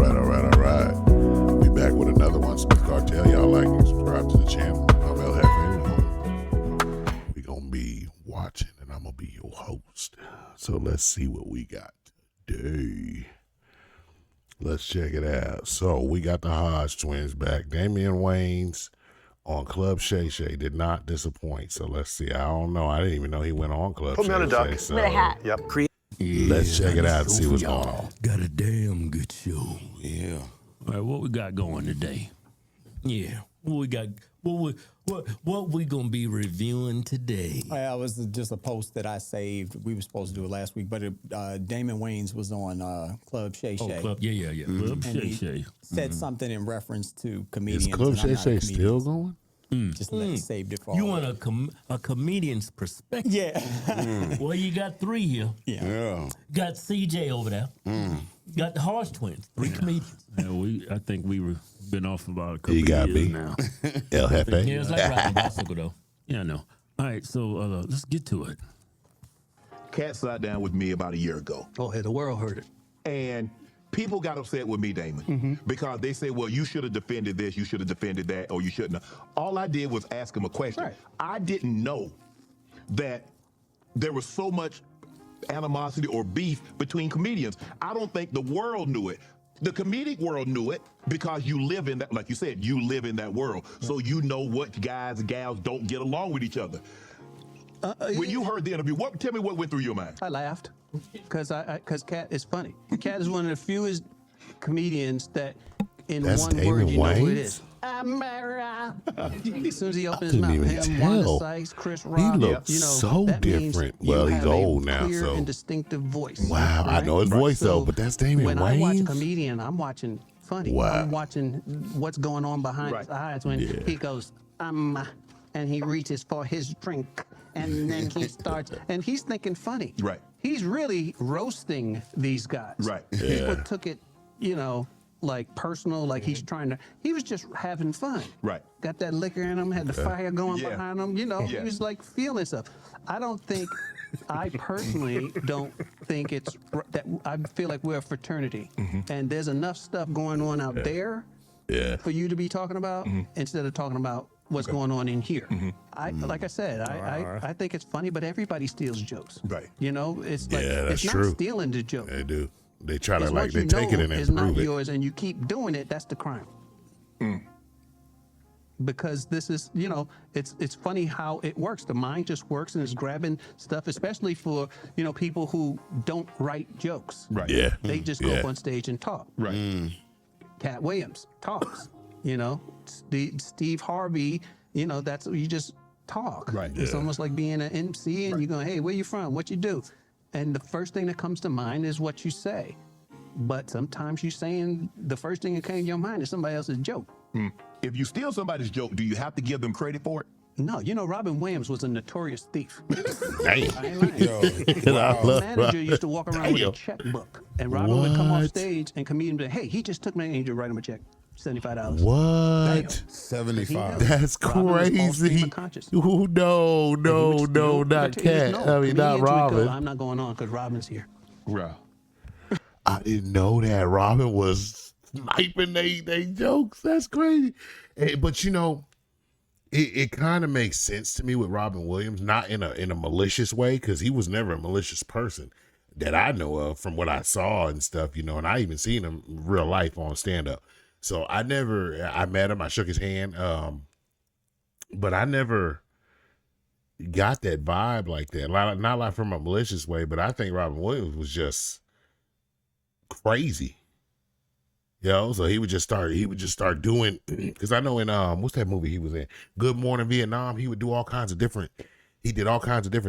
right. We back with another one. Smith Cartel. Y'all like and subscribe to the channel. I'm El Jefe. We gonna be watching, and I'm gonna be your host. So let's see what we got today. Let's check it out. So we got the Hodge twins back. Damion Waynes on Club Shay Shay did not disappoint. So let's see. I don't know. I didn't even know he went on Club Shay Shay. Put me on a duck. So With a hat. Yep. Let's check it out and see what's going on. Got a damn good show. Yeah. All right, what we got going today? Yeah, what we got? What we gonna be reviewing today? It was just a post that I saved. We were supposed to do it last week, but Damion Waynes was on Club Shay Shay. Oh, Club, yeah. Club Shay Shay. Said something in reference to comedians. Is Club and I'm Shay not a Shay comedian. still going? Just saved it for You all want of a comedian's perspective? Yeah. Well, you got three here. Yeah. Got CJ over there. Got the Hodge twins. Three comedians. Yeah, I think been off about a couple You got years me. now. El Jefe. Yeah, it's like riding a bicycle though. Yeah, I know. All right, so let's get to it. Cat sat down with me about a year ago, Oh, hey, the world heard it. and people got upset with me, Damon, because they say, well, you should have defended this, you should have defended that, or you shouldn't have. All I did was ask him a question. Right. I didn't know that there was so much animosity or beef between comedians. I don't think the world knew it. The comedic world knew it because you live in that, like you said, you live in that world. So you know what guys and gals don't get along with each other. When you heard the interview, tell me what went through your mind? I laughed because Cat is funny. Cat is one of the fewest comedians that in That's one Damion word you know who it Waynes? is. As soon as he opens his Couldn't mouth, even him, Wanda tell. Sykes, Chris He Rock, looks you know, so that means different. you Well, he's have a old now, clear so. and distinctive voice. Wow, I know his voice though, but that's Damion when I watch a Waynes? comedian, I'm watching funny. Wow. I'm watching what's going on behind his eyes when he goes, and he reaches for his drink, and then he starts, and he's thinking funny. Right. He's really roasting these guys. Right. People took it, like personal, like he was just having fun. Right. Got that liquor in him, had the fire going Yeah. behind him, he was like feeling stuff. I personally don't think it's that. I feel like we're a fraternity, and there's enough stuff going on out there for you to be talking about instead of talking about what's going on in here. Like I said, I think it's funny, but everybody steals jokes. Right. It's like Yeah, that's it's true. not stealing the joke. They do. They try to It's like what they you take it know and is not improve it. yours, and you keep doing it. That's the crime. Because this is, it's funny how it works. The mind just works and is grabbing stuff, especially for people who don't write jokes. Right. Yeah. They just go up on stage and talk. Right. Cat Williams talks. Steve Harvey. That's you just talk. Right. It's Yeah. almost like being an MC and you go, hey, where you from? What you do? And the first thing that comes to mind is what you say. But sometimes you're saying the first thing that came to your mind is somebody else's joke. If you steal somebody's joke, do you have to give them credit for it? No, Robin Williams was a notorious thief. Damn. I ain't lying. I His love manager used to walk around with a Damn. checkbook, and Robin would come off What? stage and comedian would say, hey, he just took my name to write him a check, $75. What? 75. That's Robin was off stream crazy. of conscious. Ooh, no, not Cat. I mean, not Robin. I'm not going on because Robin's here. Right. I didn't know that Robin was sniping they jokes. That's crazy. But it kind of makes sense to me with Robin Williams, not in a malicious way, because he was never a malicious person that I know of from what I saw and stuff, and I even seen him in real life on stand up. So I met him, I shook his hand, but I never got that vibe like that. Not like from a malicious way, but I think Robin Williams was just crazy. So he would just start doing, because I know in what's that movie he was in, Good Morning Vietnam, he did all kinds of different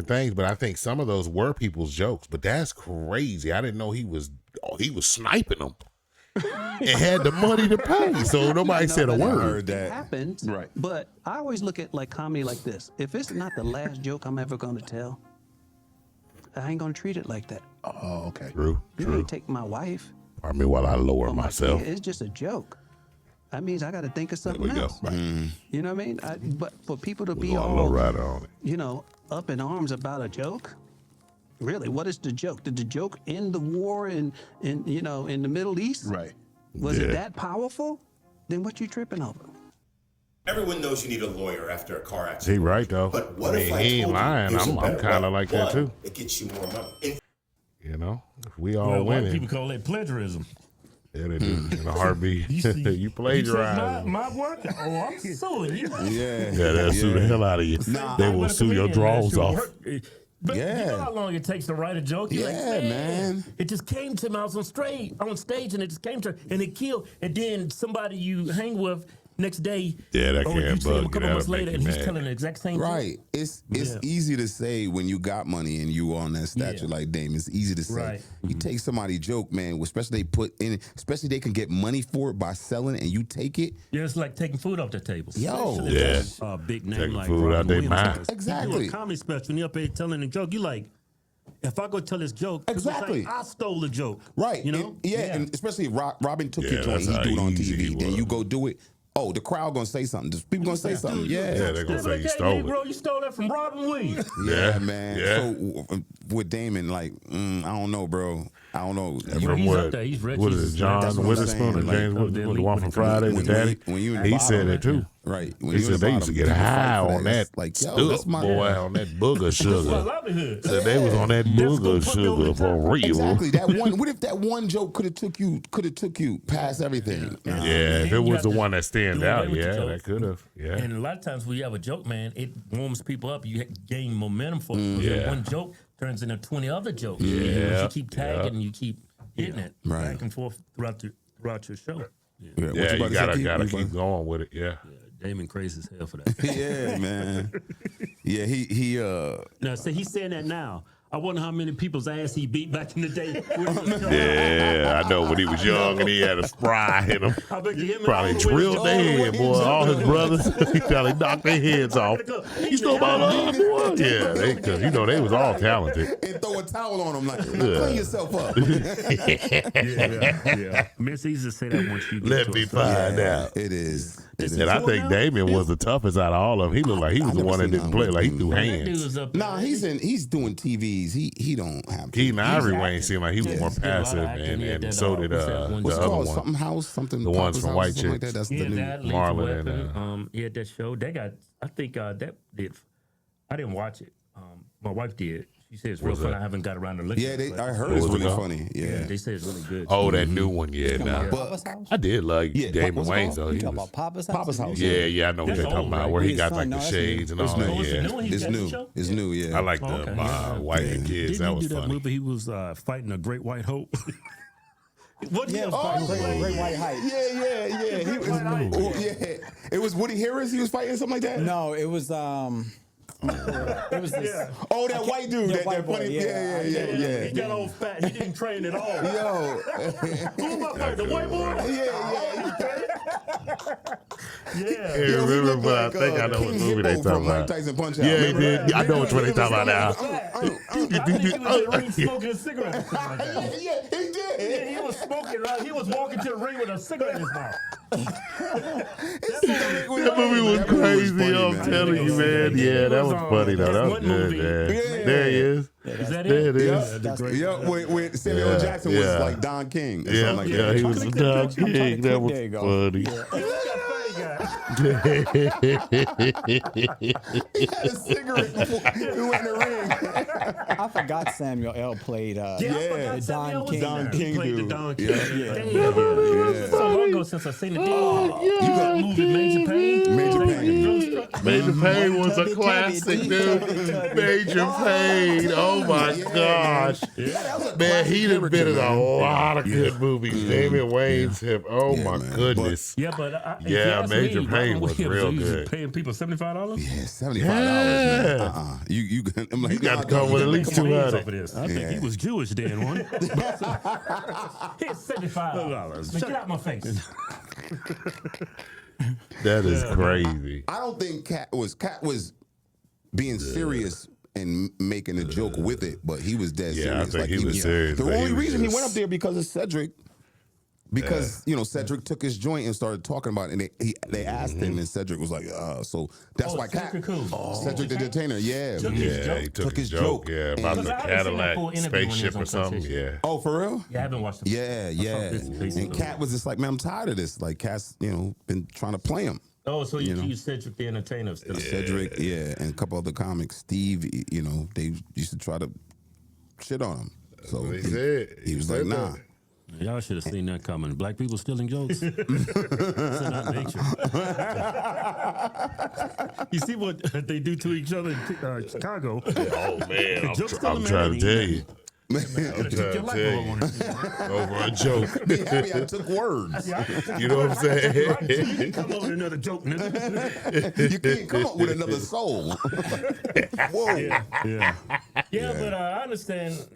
things, but I think some of those were people's jokes. But that's crazy. I didn't know he was sniping them and had the money to pay, so nobody said a but word. heard It that. happens. Right. But I always look at like comedy like this. If it's not the last joke I'm ever going to tell, I ain't going to treat it like that. Oh, okay. True. You ain't take my wife. I mean, while I lower or my myself. kid. It's just a joke. That means I got to think of There something we go. else. Right. You know what I mean? But for people to We're be going a little all, rider on it. up in arms about a joke, really, what is the joke? Did the joke end the war in the Middle East? Right. Was it Yeah. that powerful? Then what you tripping over? Everyone knows you need a lawyer after a car He accident. right though. But what I if mean, I he ain't told you lying. there's a I'm better kind of way? like that One, too. it gets you more money. You know, if we all Well, white winning. people call that plagiarism. Yeah, they do. In a heartbeat. You see, you plagiarize. my work. Oh, I'm suing you. Yeah. Yeah, they'll sue the hell out of you. They will sue your drawers off. But you Yeah. know how long it takes to write a joke? You're Yeah, like, man. It just came to me. I was on stage, and it just came to, and it killed. And then somebody you hang with next day, Yeah, that or can't you see him a bug you. couple months That'll make later, you and he's mad. telling the exact same joke. Right. It's easy to say when you got money and you on that stature Yeah. like Dame. It's easy to say. Right. You take somebody's joke, man, especially they put in, especially they can get money for it by selling it and you take it. Yeah, it's like taking food off the table. Yo. Especially Yeah. if it's, Big name Taking like food Robin out they Williams. mind. He do Exactly. a comedy special and he up there telling a joke. You like, if I go tell this joke, people Exactly. say, I stole the joke. Right. You know? And, yeah, and especially if Robin took Yeah, your joint, that's he how do it on easy he TV. Then was. you go do it. Oh, the crowd gonna say something. Just people gonna say something. Yeah, Yeah. they're gonna say you Hey, stole it. bro, you stole that from Robin Williams. Yeah, man. Yeah. So with Damon, like, I don't know, bro. I don't know. From he's what? up there. He's rich. What He's is it? John that's what I'm Witherspoon or saying, like, James of the Witherspoon, the elite one from when Friday when with you- Daddy? when you in He the said bottom, it too. Right. When He you in said the they used to bottom, get people fight high for on that It's like, yo, stuff, that's my boy, on that booger My sugar. livelihood. Said they was on that booger sugar for real. Exactly. That one. What if that one joke could have took you past everything? Yeah, if You it was have the to one that stand do away out, with the yeah, joke. that could have. Yeah. And a lot of times when you have a joke, man, it warms people up. You gain momentum for it. Yeah. That one joke turns into 20 other jokes. Yeah. You keep tagging Yeah. and you keep hitting it Right. back and forth throughout your show. Yeah, what Yeah, about you to gotta say, gotta Keith? keep going with it. Yeah. Damon crazy as hell for that. Yeah, man. Yeah, he Now, see, he's saying that now. I wonder how many people's ass he beat back in the day. Yeah, I know when he was young and he had a spry in him. I bet you him and Probably all the drilled Williams- their head, boy. All his Yeah. brothers, he probably knocked their heads off. You stole my love, boy. Yeah, because they was all talented. and throw a towel on him like, clean yourself up. Yeah. Miss easy to say that once you get Let to me a find out. It is. And I think Damion was the toughest out of all of them. He looked like he was the never one that seen didn't nothing play, with like he him. threw That hands. dude was up Nah, there. he's doing TVs. He don't have. He and Ivory Wayne acting. seemed like he was more He did a lot of passive, acting. He had and that, so did what's that one the What's it other called? one. Something House, something. The ones Papa's from House, White something like Chicks. that. That's He the had new. that, Lethal Marlon and, Weapon. He had that show. They got, I think that did, I didn't watch it. My wife did. She said it's real What's fun. that? I haven't got around to looking Yeah, at it. I but heard What it's was it really called? funny. Yeah. they say it's really good. Oh, that new one, yeah. Talking Nah. about Papa's house? I did like Yeah, Damon what's it Wayans called? though. You He talking was, about Papa's house? Papa's house. yeah, I know what That's they're talking old, about. right? Where he His got son, like no, the that's new. shades and all It's that. new. Oh, is it Yeah, new? He's It's got the new. show? It's new. Yeah. I like the Okay, yeah. White and Kids. Didn't That he was do that funny. movie? He was fighting a great white hope. What Yeah, he it was Great White Height. Yeah. He was. Oh, yeah. It was Woody Harris. He was fighting something like that. No, it was it was this. Oh, that white dude. Yeah, That white boy, funny. yeah. Yeah. He got all fat. He didn't train at all. Yo. Who am I fighting? The white boy? Yeah. Yeah, Yo, he remember, looked but I like, think I know King what movie they Hippo talking from Mike about. Tyson Punch Out. Yeah, he Remember did. that? Yeah, I know which one they talking about now. I think he was in the ring smoking a cigarette. Or something like that. Yeah, he Yeah, did. he was smoking, right? He was walking to the ring with a cigarette in his mouth. That movie was That movie was crazy. funny, I'm man. telling you, man. Yeah, that was funny though. That was One good, movie. man. Yeah. There he is. Is that There it? it is. Yeah, when Samuel L. Yeah, Jackson was yeah. like Don King. Or Yeah, something like yeah, that. he was a dog king. That was There you go. funny. He had a cigarette before he went in the ring. I forgot Samuel L. played I Yeah. forgot Samuel Don was King. in Don there. King Played the dude. Don King. Yeah. Damn. So long ago since I seen it. You got the movie Major Pain? Major Pain. Major Pain was a Tubby, classic, Tubby, dude. Tubby. Major Pain. Oh my gosh. That was a Man, classic he done been in character, a man. lot of good movies. Damion Waynes have. Oh Yeah, my man. goodness. Yeah, but if you Yeah, ask Major me, Pain Robin was Williams, real he was good. Paying people $75? Yeah, $75, Yeah. man. You I'm like, You got to nah, come dog, with at you least gotta come on. 200. Off of this. I think Yeah. he was Jewish then, one. Here's $75. Get out my face. That is crazy. I don't think Cat was being serious and making a joke with it, but he was dead Yeah, I serious. think he was serious, The but he only was reason he just- went up there because of Cedric because Cedric took his joint and started talking about it, and they asked him, and Cedric was like, so that's why Cedric who? Cedric the Entertainer, yeah, Took his joke? he took his joke. Yeah, about Because the I haven't seen that Cadillac full interview when he was spaceship on or something. Conversation. Yeah. Oh, for real? Yeah, I haven't watched it. Yeah. And Cat was just like, man, I'm tired of this. Like, Cat's, been trying to play him. Oh, so you accused Cedric the Entertainer still. Cedric, and a couple other comics. Steve, they used to try to shit on him. So He said. he was like, nah. Y'all should have seen that coming. Black people stealing jokes. It's not nature. You see what they do to each other in Chicago? Oh man, Jokes I'm still trying to tell you. Man, I'm trying to tell you. Over a joke. be happy I took words. You know what I'm saying? You can come up with another joke, nigga. You can't come up with another soul. Whoa. Yeah. Yeah, but I understand.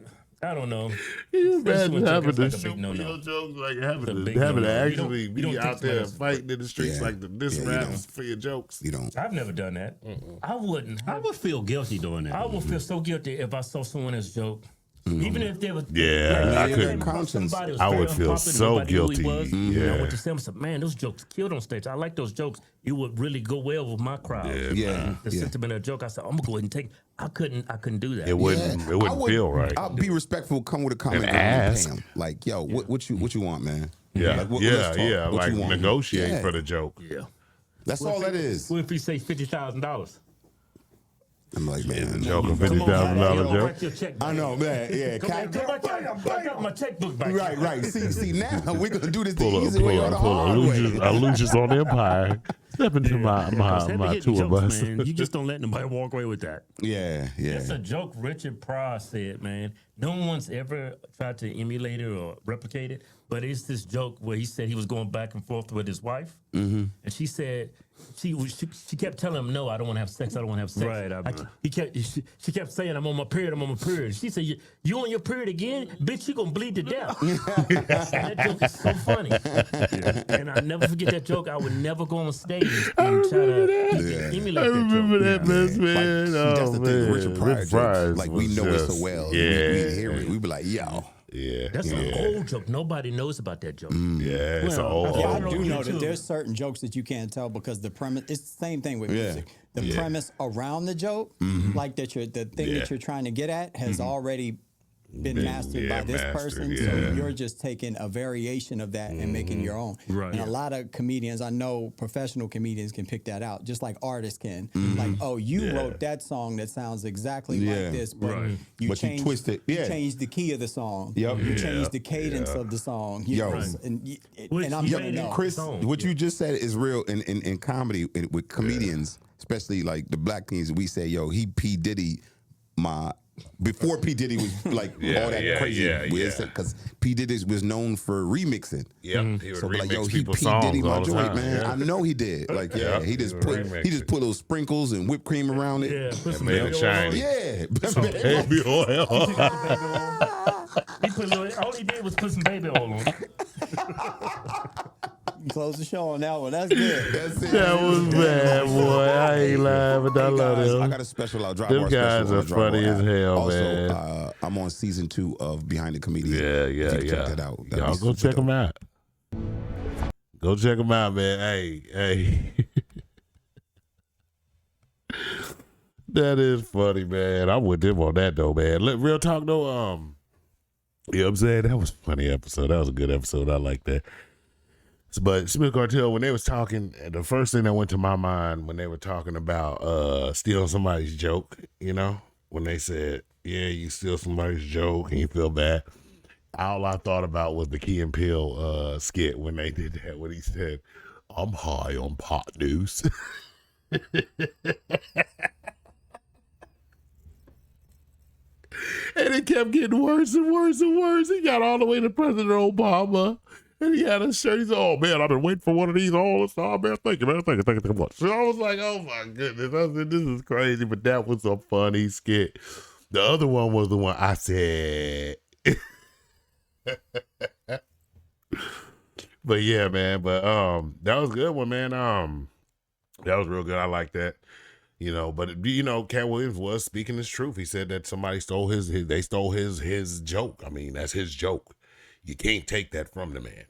I don't know. You Especially imagine when having jokers to like a shoot big no-no. your jokes, like a having big to no-no. actually You be don't out think there somebody's- fighting in the streets Yeah. like this Yeah, you raps don't. for your jokes. You don't. I've never done that. I wouldn't. I would feel guilty doing that. I would feel so guilty if I saw someone else's joke. Even if they was Yeah, I if couldn't. conscience. somebody was I very would feel unpopular, so nobody knew who he guilty. was, and I Yeah. went to see him and said, "Man, those jokes killed on stage. I like those jokes. It would really go well with my crowd." Yeah. The sentiment of the joke. I said, "I'm gonna go ahead and take." I couldn't do that. It wouldn't. It wouldn't feel right. I'll be respectful. Come with a comment And and ask. pay him. Like, yo, what you want, man? Yeah, Like, let's yeah, talk. yeah. What Like you want? negotiate Yeah. for the joke. Yeah. That's all that is. What if he say $50,000? I'm like, man. Joke, a Come $50,000 on, joke. write your check I back. know, man. Yeah, Come on, Cat. I got my checkbook back. Right. See, now we're gonna do this the Pull easy way or the hard way. a Lucius on Empire. Step into my Heavy-hitting tour jokes, bus. man. You just don't let nobody walk away with that. Yeah. It's a joke Richard Pryor said, man. No one's ever tried to emulate it or replicate it, but it's this joke where he said he was going back and forth with his wife, and she said she kept telling him, "No, I don't want to have sex. I don't want to have sex." Right. She kept saying, "I'm on my period. I'm on my period." She said, "You on your period again, bitch? You gonna bleed to death." That joke is so funny, and I never forget that joke. I would never go on stage and try to emulate I that remember joke. that mess, man. Like, see, that's the thing. man. Richard Pryor Richard Pryor jokes, like we was know it so just- well. Yeah, We hear it. We be like, yo. yeah, That's yeah. an old joke. Nobody knows about that joke. Yeah, it's an Well, old. Yeah, I Oh, do know YouTube. that there's certain jokes that you can't tell because the premise. It's the same thing with Yeah. music. The Yeah. premise around the joke, like the thing Yeah. that you're trying to get at, has already been mastered by this person. So yeah. you're just taking a variation of that and making your own. Right. And a lot of comedians, I know professional comedians can pick that out, just like artists can. Like, oh, you wrote that song that sounds exactly Yeah. like this, but Right. you But you changed, twist it. you Yeah. changed the key of the song. Yep. You Yeah. changed the cadence of the song. You Yo. know, Right. Which and I'm you gonna made it know. Chris, song, what you just said is real in comedy with comedians, especially like the black comedians. We say, yo, he P Diddy my. Before P Diddy was like all that crazy, because P Diddy was known for remixing. Yeah, he would So remix like, yo, he people's P songs Diddy my all the joint, time. man. Yeah. I know he did. Like, yeah, he just would put remix it. little sprinkles and whipped cream around it. Yeah, put some made it baby oil shiny. on it. Yeah, Baby oil. He put a little, all he did was put some baby oil on it. Close the show on that one. That's good. That's it. That was bad, boy. I ain't lying, but I Hey love guys, I them. got a special. I'll drop Them our guys special. are funny as hell, also, man. I'm on season 2 of Behind the Comedian. Yeah. If you can check that out. That'd Y'all be go super check dope. them out. Go check them out, man. Hey. That is funny, man. I'm with them on that though, man. Real talk though, you know what I'm saying? That was a funny episode. That was a good episode. I like that. But Smith Cartel, when they was talking, the first thing that went to my mind when they were talking about stealing somebody's joke, you know, when they said, yeah, you steal somebody's joke and you feel bad. All I thought about was the Key and Peele skit when they did that, when he said, I'm high on pot news. And it kept getting worse and worse and worse. He got all the way to President Obama. And he had a shirt. He said, oh, man, I've been waiting for one of these all this time, man. Thank you, man. Thank you much. So I was like, oh, my goodness. I said, this is crazy. But that was a funny skit. The other one was the one I said. But, yeah, man. But that was a good one, man. That was real good. I like that. You know, but you know, Cat Williams was speaking his truth. He said that somebody stole they stole his joke. I mean, that's his joke. You can't take that from the man.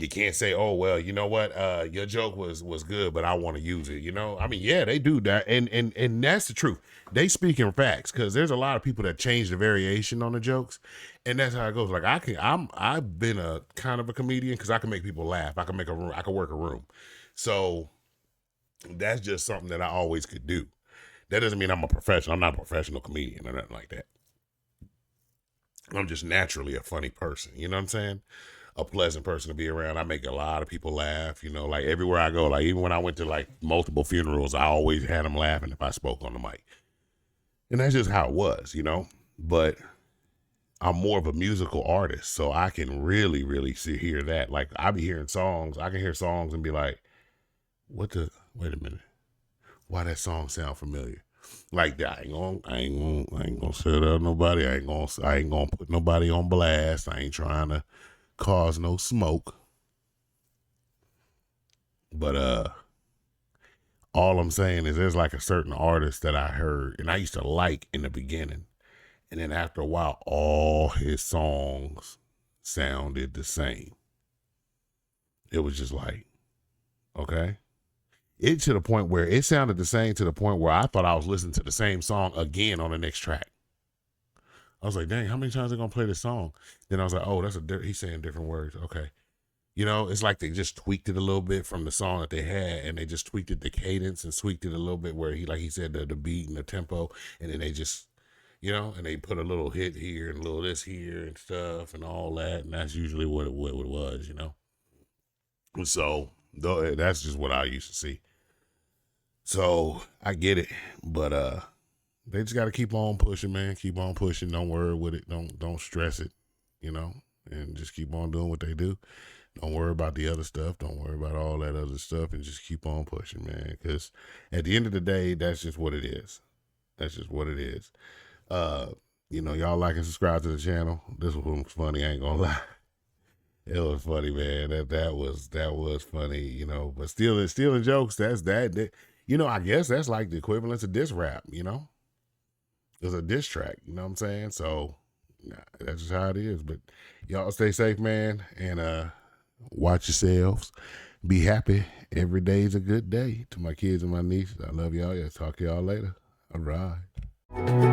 You can't say, oh well, you know what, your joke was good, but I want to use it. You know, I mean, yeah, they do that, and that's the truth. They speak in facts because there's a lot of people that change the variation on the jokes, and that's how it goes. Like I've been a kind of a comedian because I can make people laugh. I can make a room. I can work a room. So that's just something that I always could do. That doesn't mean I'm a professional. I'm not a professional comedian or nothing like that. I'm just naturally a funny person. You know what I'm saying? A pleasant person to be around. I make a lot of people laugh, you know, like everywhere I go. Like even when I went to like multiple funerals, I always had them laughing if I spoke on the mic. And that's just how it was, you know. But I'm more of a musical artist, so I can really, really hear that. Like I be hearing songs. I can hear songs and be like, wait a minute. Why that song sound familiar? Like that, I ain't gonna set up nobody. I ain't gonna put nobody on blast. I ain't trying to cause no smoke. But all I'm saying is there's like a certain artist that I heard and I used to like in the beginning. And then after a while, all his songs sounded the same. It was just like, okay. It to the point where it sounded the same to the point where I thought I was listening to the same song again on the next track. I was like, dang, how many times are they going to play this song? Then I was like, oh, he's saying different words. Okay. You know, it's like they just tweaked it a little bit from the song that they had, and they just tweaked it, the cadence, and tweaked it a little bit where he said, the beat and the tempo, and then they just, you know, and they put a little hit here and a little this here and stuff and all that, and that's usually what it was, you know. So that's just what I used to see. So I get it, but they just got to keep on pushing, man. Keep on pushing. Don't worry with it. Don't stress it, you know, and just keep on doing what they do. Don't worry about the other stuff. Don't worry about all that other stuff, and just keep on pushing, man. Because at the end of the day, that's just what it is. That's just what it is. You know, y'all like and subscribe to the channel. This one was funny. I ain't gonna lie. It was funny, man. That was funny, you know. But stealing jokes, that you know, I guess that's like the equivalent of diss rap, you know. It's a diss track, you know what I'm saying? So that's just how it is. But y'all stay safe, man, and watch yourselves. Be happy. Every day is a good day. To my kids and my nieces, I love y'all. Yeah, talk to y'all later. All right.